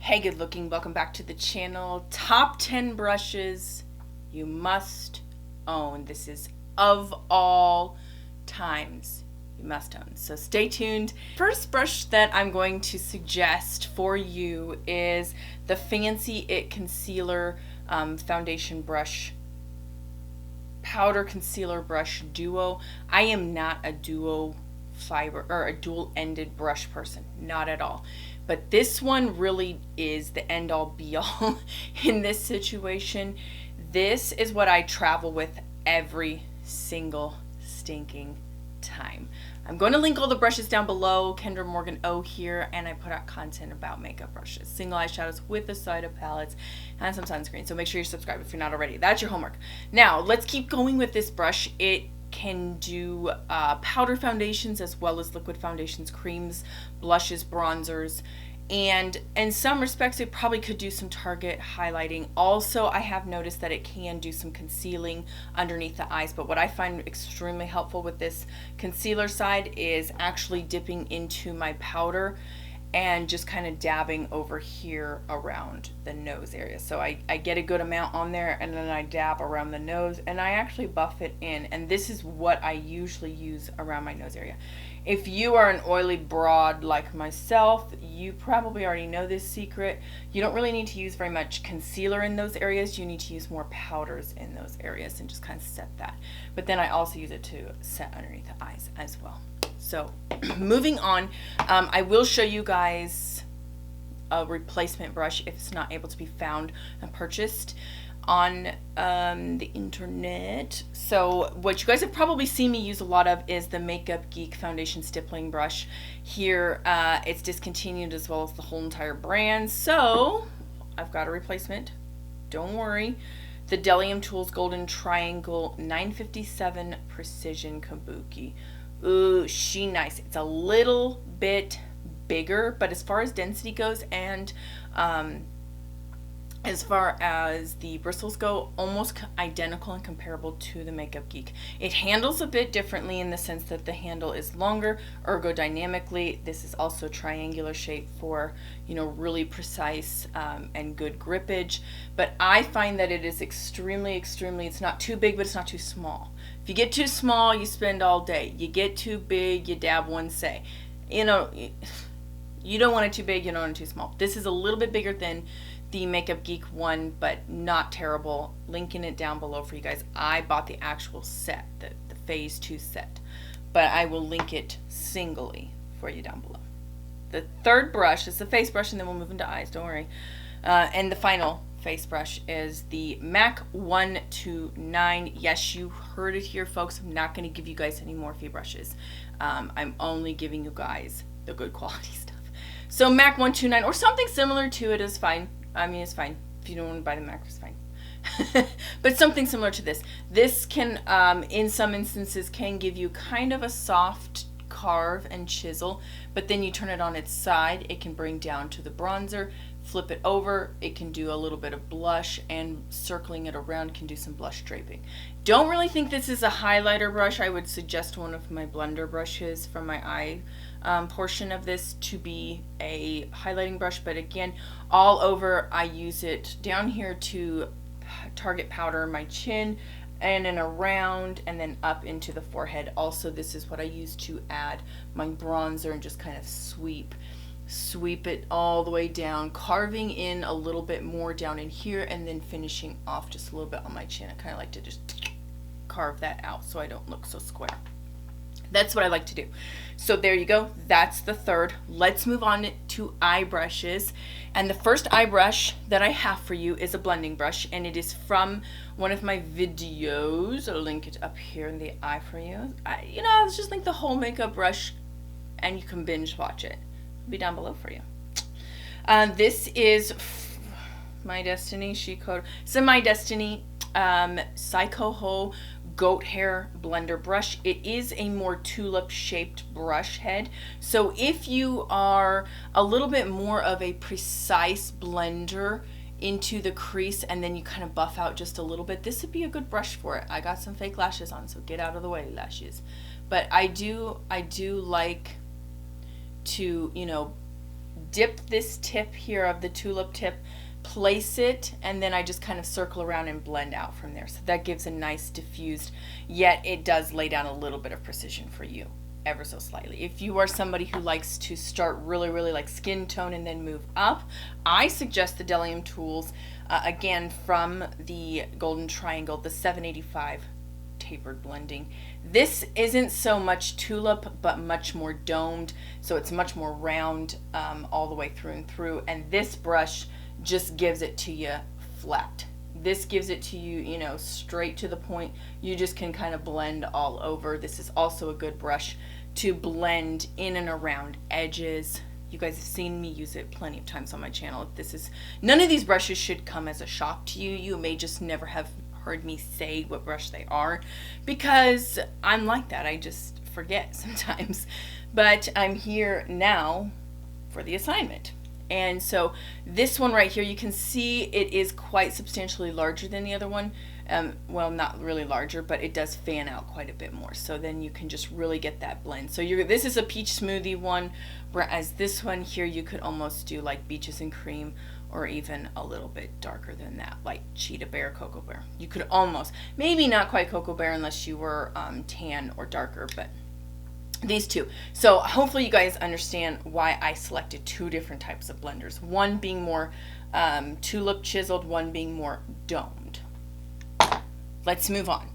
Hey, good looking, welcome back to the channel. Top 10 brushes you must own. This is of all times you must own, so stay tuned. First brush that I'm going to suggest for you is the Fancy It Concealer Foundation Brush, Powder Concealer Brush Duo. I am not a duo fiber or a dual-ended brush person, not at all. But this one really is the end-all be-all in this situation. This is what I travel with every single stinking time. I'm going to link all the brushes down below. Kendra Morgan O here, and I put out content about makeup brushes, single eyeshadows with a side of palettes, and some sunscreen. So make sure you subscribe if you're not already. That's your homework. Now let's keep going with this brush. It can do powder foundations as well as liquid foundations, creams, blushes, bronzers, and in some respects it probably could do some target highlighting. Also, I have noticed that it can do some concealing underneath the eyes, but what I find extremely helpful with this concealer side is actually dipping into my powder and just kind of dabbing over here around the nose area. So I get a good amount on there, and then I dab around the nose, and I actually buff it in. And this is what I usually use around my nose area. If you are an oily broad like myself, you probably already know this secret. You don't really need to use very much concealer in those areas. You need to use more powders in those areas and just kind of set that. But then I also use it to set underneath the eyes as well. So moving on, I will show you guys a replacement brush if it's not able to be found and purchased on the internet. So what you guys have probably seen me use a lot of is the Makeup Geek foundation stippling brush. Here it's discontinued as well as the whole entire brand, so I've got a replacement, don't worry. The Delium Tools Golden Triangle 957 Precision Kabuki. Ooh, she nice. It's a little bit bigger, but as far as density goes and as far as the bristles go, almost identical and comparable to the Makeup Geek. It handles a bit differently in the sense that the handle is longer, ergodynamically. This is also triangular shape for, you know, really precise and good grippage. But I find that it is extremely, it's not too big, but it's not too small. If you get too small, you spend all day. You get too big, you dab one say. You know, you don't want it too big, you don't want it too small. This is a little bit bigger than the Makeup Geek one, but not terrible. Linking it down below for you guys. I bought the actual set, the phase 2 set, but I will link it singly for you down below. The third brush is the face brush, and then we'll move into eyes, don't worry. And the final face brush is the MAC 129. Yes, you heard it here, folks. I'm not going to give you guys any Morphe brushes. I'm only giving you guys the good quality stuff. So MAC 129 or something similar to it is fine. I mean, it's fine. If you don't want to buy the MAC, it's fine. But something similar to this. This can, in some instances, can give you kind of a soft carve and chisel, but then you turn it on its side, it can bring down to the bronzer. Flip it over, it can do a little bit of blush, and circling it around can do some blush draping. Don't really think this is a highlighter brush. I would suggest one of my blender brushes from my eye portion of this to be a highlighting brush, but again, all over I use it down here to target powder my chin and then around and then up into the forehead. Also, this is what I use to add my bronzer and just kind of sweep it all the way down, carving in a little bit more down in here and then finishing off just a little bit on my chin. I kind of like to just carve that out so I don't look so square. That's what I like to do. So there you go. That's the third. Let's move on to eye brushes. And the first eye brush that I have for you is a blending brush, and it is from one of my videos. I'll link it up here in the eye for you. You know, let's just link the whole makeup brush and you can binge watch it. It'll be down below for you. This is My Destiny She-Code. So My Destiny Psycho-Ho goat hair blender brush. It is a more tulip shaped brush head, so if you are a little bit more of a precise blender into the crease and then you kind of buff out just a little bit, this would be a good brush for it. I got some fake lashes on, so get out of the way, lashes. But I do like to, you know, dip this tip here of the tulip tip, place it, and then I just kind of circle around and blend out from there. So that gives a nice diffused, yet it does lay down a little bit of precision for you, ever so slightly. If you are somebody who likes to start really, really like skin tone and then move up, I suggest the Delium tools, again, from the Golden Triangle, the 785 tapered blending. This isn't so much tulip, but much more domed, so it's much more round all the way through and through, and this brush just gives it to you flat. This gives it to you, you know, straight to the point. You just can kind of blend all over. This is also a good brush to blend in and around edges. You guys have seen me use it plenty of times on my channel. None of these brushes should come as a shock to you. You may just never have heard me say what brush they are, because I'm like that. I just forget sometimes. But I'm here now for the assignment. And so this one right here, you can see it is quite substantially larger than the other one. Well, not really larger, but it does fan out quite a bit more. So then you can just really get that blend. So this is a peach smoothie one, whereas this one here, you could almost do like beaches and cream, or even a little bit darker than that, like Cheetah Bear, Cocoa Bear. You could almost, maybe not quite Cocoa Bear unless you were tan or darker, but these two. So hopefully you guys understand why I selected two different types of blenders. One being more tulip chiseled, one being more domed. Let's move on.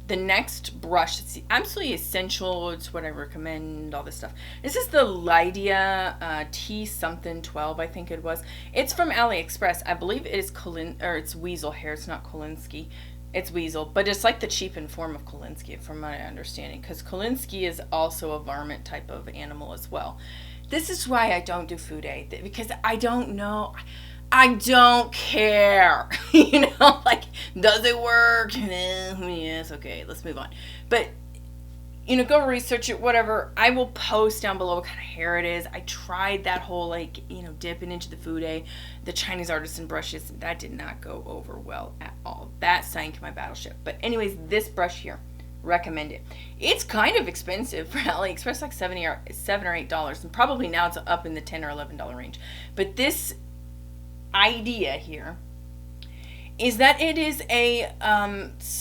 The next brush, it's absolutely essential. It's what I recommend, all this stuff. This is the Lydia T something 12, I think it was. It's from AliExpress. I believe it is it's weasel hair. It's not Kolinsky. It's weasel, but it's like the cheapened form of Kolinsky, from my understanding, because Kolinsky is also a varmint type of animal as well. This is why I don't do food aid, because I don't know. I don't care. You know, like, does it work? Yes, okay, let's move on. But, you know, go research it, whatever. I will post down below what kind of hair it is. I tried that whole, like, you know, dipping into the food aid, the Chinese artisan brushes. That did not go over well at all. That sank my battleship. But anyways, this brush here, recommend it. It's kind of expensive for AliExpress, like $7 or $8, and probably now it's up in the $10 or $11 range. But this idea here is that it is a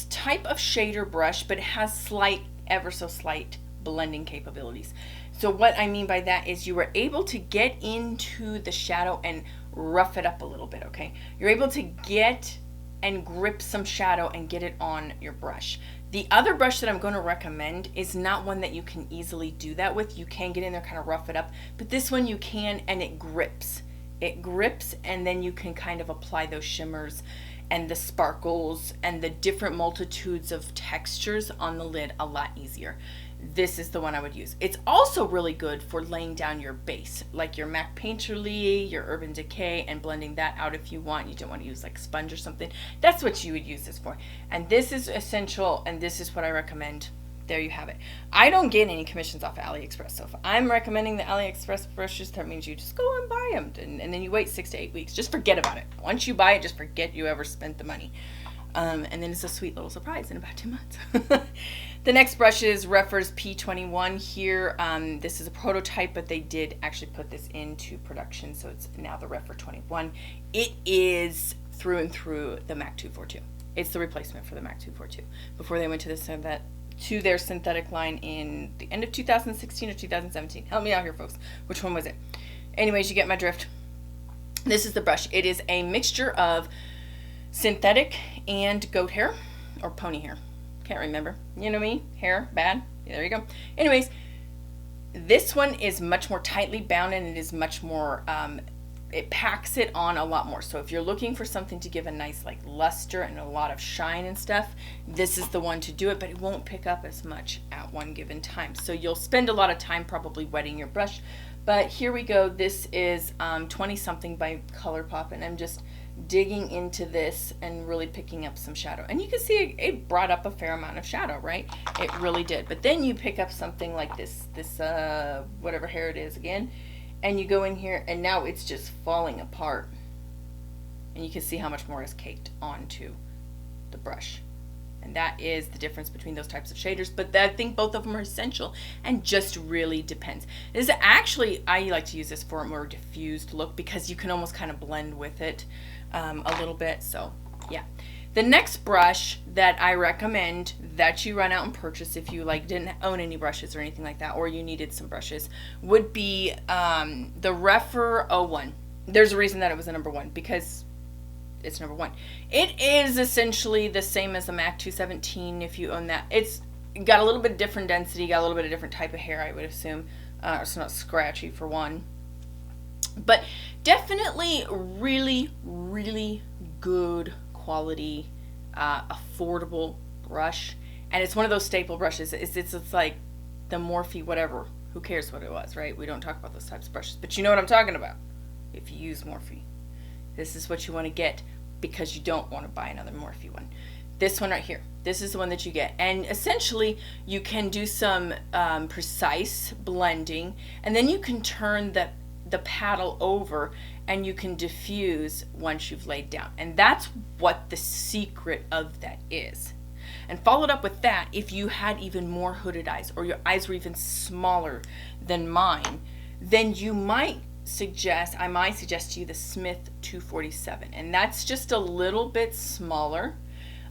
type of shader brush, but it has slight, ever so slight blending capabilities. So what I mean by that is you were able to get into the shadow and rough it up a little bit, okay? You're able to get and grip some shadow and get it on your brush. The other brush that I'm going to recommend is not one that you can easily do that with. You can get in there, kind of rough it up, but this one you can, and it grips. It grips, and then you can kind of apply those shimmers and the sparkles and the different multitudes of textures on the lid a lot easier. This is the one I would use. It's also really good for laying down your base, like your MAC Painterly, your Urban Decay, and blending that out if you want. You don't want to use like sponge or something. That's what you would use this for. And this is essential, and this is what I recommend. There you have it. I don't get any commissions off of AliExpress, so if I'm recommending the AliExpress brushes, that means you just go and buy them, and then you wait 6 to 8 weeks. Just forget about it. Once you buy it, just forget you ever spent the money. And then it's a sweet little surprise in about 2 months. The next brush is Refer's P21 here. This is a prototype, but they did actually put this into production, so it's now the Refer 21. It is through and through the MAC 242. It's the replacement for the MAC 242. Before they went to their synthetic line in the end of 2016 or 2017. Help me out here, folks. Which one was it? Anyways, you get my drift. This is the brush. It is a mixture of synthetic and goat hair or pony hair. Can't remember. You know me? Hair, bad. Yeah, there you go. Anyways, this one is much more tightly bound, and it is much more it packs it on a lot more. So if you're looking for something to give a nice like luster and a lot of shine and stuff, this is the one to do it, but it won't pick up as much at one given time. So you'll spend a lot of time probably wetting your brush. But here we go. This is 20 something by ColourPop, and I'm just digging into this and really picking up some shadow. And you can see it brought up a fair amount of shadow, right? It really did. But then you pick up something like this whatever hair it is again, and you go in here, and now it's just falling apart. And you can see how much more is caked onto the brush. And that is the difference between those types of shaders. But I think both of them are essential and just really depends. This is actually, I like to use this for a more diffused look because you can almost kind of blend with it a little bit. So yeah. The next brush that I recommend that you run out and purchase if you like didn't own any brushes or anything like that, or you needed some brushes, would be the Refer 01. There's a reason that it was the number one, because it's number one. It is essentially the same as the MAC 217 if you own that. It's got a little bit different density, got a little bit of different type of hair, I would assume. It's not scratchy for one. But definitely really, really good quality, affordable brush. And it's one of those staple brushes. It's like the Morphe whatever. Who cares what it was, right? We don't talk about those types of brushes. But you know what I'm talking about. If you use Morphe, this is what you want to get, because you don't want to buy another Morphe one. This one right here, this is the one that you get. And essentially you can do some precise blending, and then you can turn the paddle over and you can diffuse once you've laid down. And that's what the secret of that is. And followed up with that, if you had even more hooded eyes, or your eyes were even smaller than mine, then I might suggest to you the Smith 247. And that's just a little bit smaller,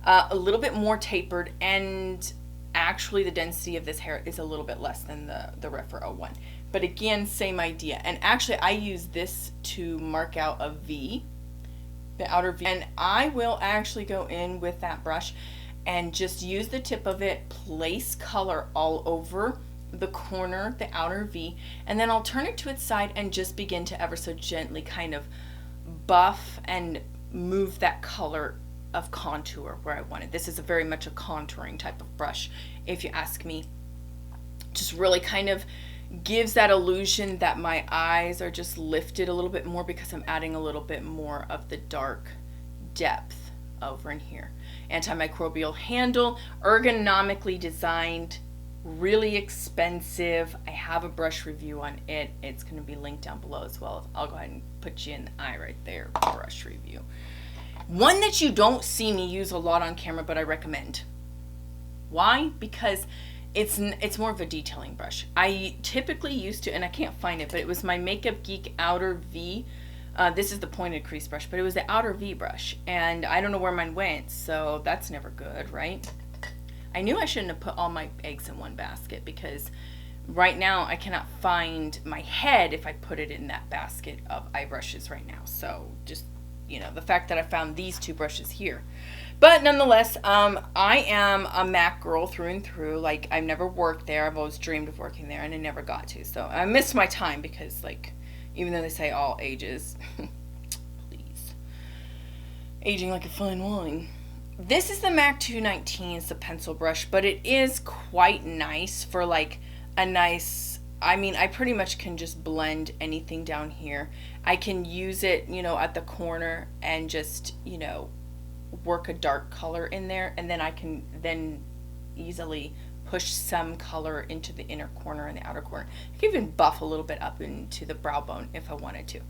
a little bit more tapered, and actually the density of this hair is a little bit less than the Refer 01. But again, same idea. And actually I use this to mark out a V, the outer V. And I will actually go in with that brush and just use the tip of it, place color all over the corner, the outer V, and then I'll turn it to its side and just begin to ever so gently kind of buff and move that color of contour where I want it. This is very much a contouring type of brush, if you ask me. Just really kind of gives that illusion that my eyes are just lifted a little bit more because I'm adding a little bit more of the dark depth over in here. Antimicrobial handle, ergonomically designed, really expensive. I have a brush review on it. It's going to be linked down below as well. I'll go ahead and put you in the eye right there, brush review. One that you don't see me use a lot on camera, but I recommend. Why? Because it's more of a detailing brush. I typically used to, and I can't find it, but it was my Makeup Geek Outer V. This is the pointed crease brush, but it was the Outer V brush, and I don't know where mine went, so that's never good, right? I knew I shouldn't have put all my eggs in one basket, because right now I cannot find my head if I put it in that basket of eye brushes right now. So just, you know, the fact that I found these two brushes here. But nonetheless, I am a MAC girl through and through. Like, I've never worked there. I've always dreamed of working there, and I never got to. So I missed my time because, like, even though they say all ages, please, aging like a fine wine. This is the MAC 219. It's a pencil brush, but it is quite nice for like a nice, I mean, I pretty much can just blend anything down here. I can use it, you know, at the corner and just, you know, work a dark color in there, and then I can then easily push some color into the inner corner and the outer corner. I can even buff a little bit up into the brow bone if I wanted to.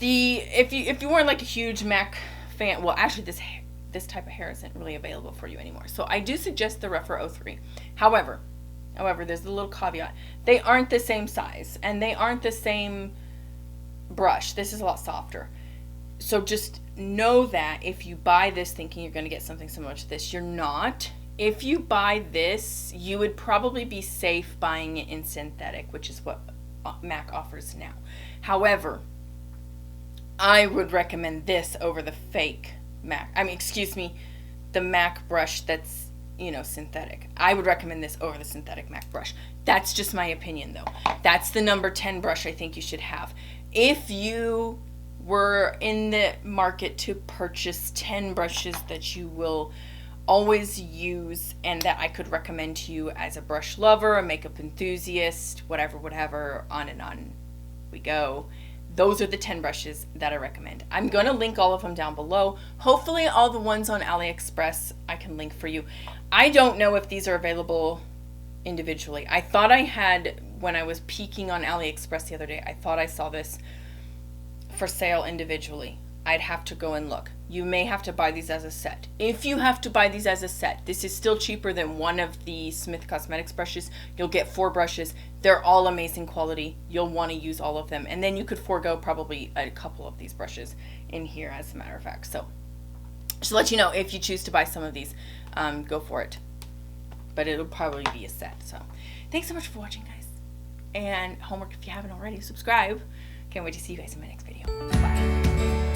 If you weren't like a huge MAC fan, well, actually this type of hair isn't really available for you anymore. So I do suggest the Refer 03. However, there's a little caveat. They aren't the same size, and they aren't the same brush. This is a lot softer. So just know that if you buy this thinking you're going to get something similar to this, you're not. If you buy this, you would probably be safe buying it in synthetic, which is what MAC offers now. However, I would recommend this over the fake MAC. The MAC brush that's, you know, synthetic. I would recommend this over the synthetic MAC brush. That's just my opinion, though. That's the number 10 brush I think you should have. If you were in the market to purchase 10 brushes that you will always use and that I could recommend to you as a brush lover, a makeup enthusiast, whatever, on and on we go. Those are the 10 brushes that I recommend. I'm going to link all of them down below. Hopefully all the ones on AliExpress I can link for you. I don't know if these are available individually. I thought I had, when I was peeking on AliExpress the other day, I thought I saw this for sale individually. I'd have to go and look. You may have to buy these as a set. If you have to buy these as a set, this is still cheaper than one of the Smith Cosmetics brushes. You'll get 4 brushes. They're all amazing quality. You'll want to use all of them. And then you could forego probably a couple of these brushes in here, as a matter of fact. So just to let you know, if you choose to buy some of these, go for it. But it'll probably be a set. So thanks so much for watching, guys. And homework, if you haven't already, subscribe. Can't wait to see you guys in my next video. Bye.